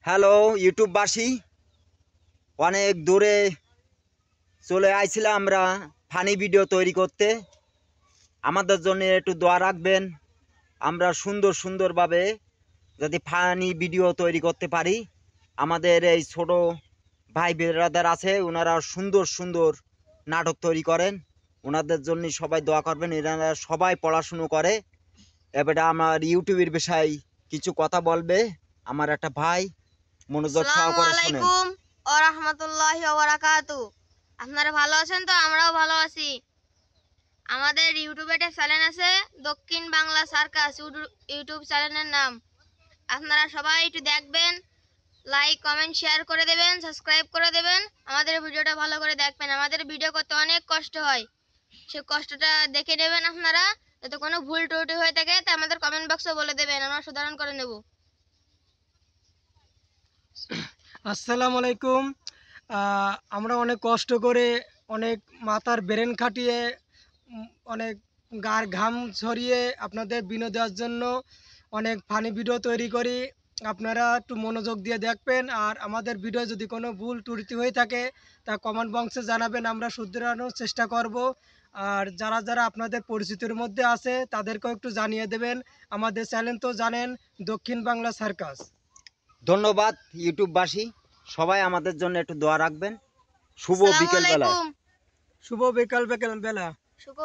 Hello ইউটিউববাসী, অনেক দূরে চলে আইছিলাম আমরা ফানি ভিডিও তৈরি করতে। আমাদের জন্য একটু দোয়া রাখবেন, আমরা সুন্দরভাবে যদি ফানি ভিডিও তৈরি করতে পারি। আমাদের এই ছোট ভাই বেরাদার আছে, ওনারা সুন্দর নাটক তৈরি করেন, ওনাদের জন্য সবাই দোয়া করবেন। এনারা সবাই পড়াশুনো করে। এবারে আমার ইউটিউবের বিষয়ে কিছু কথা বলবে আমার একটা ভাই, মনোযোগ সহকারে শুনেন। আসসালামু আলাইকুম ওয়া রাহমাতুল্লাহি ওয়া বারাকাতুহু। আপনারা ভালো আছেন তো? আমরাও ভালো আছি। আমাদের ইউটিউবে একটা চ্যানেল আছে, দক্ষিণ বাংলা সার্কাস ইউটিউব চ্যানেলের নাম। আপনারা সবাই একটু দেখবেন, লাইক কমেন্ট শেয়ার করে দেবেন, সাবস্ক্রাইব করে দেবেন। আমাদের ভিডিওটা ভালো করে দেখবেন। আমাদের ভিডিও করতে অনেক কষ্ট হয়, সেই কষ্টটা দেখে নেবেন আপনারা। যাতে কোনো ভুল ত্রুটি হয়ে থাকে তা আমাদের কমেন্ট বক্সে বলে দেবেন, আমরা সুধারণ করে নেব। আসসালামু আলাইকুম। আমরা অনেক কষ্ট করে, অনেক মাথার ব্রেন খাটিয়ে, অনেক গার ঘাম ঝরিয়ে আপনাদের বিনোদন দেওয়ার জন্য অনেক ফানি ভিডিও তৈরি করি। আপনারা একটু মনোযোগ দিয়ে দেখবেন, আর আমাদের ভিডিও যদি কোনো ভুল ত্রুটি হয়ে থাকে তা কমেন্ট বক্সে জানাবেন, আমরা শুধরানোর চেষ্টা করব। আর যারা আপনাদের পরিচিতির মধ্যে আছে তাদেরকেও একটু জানিয়ে দেবেন। আমাদের চ্যানেল তো জানেন, দক্ষিণ বাংলা সার্কাস। ধন্যবাদ ইউটিউববাসী, সবাই আমাদের জন্য একটু দোয়া রাখবেন। শুভ আসসালামু বিকেল বেলায়। আলাইকুম। শুভ বিকাল বেলা। শুভ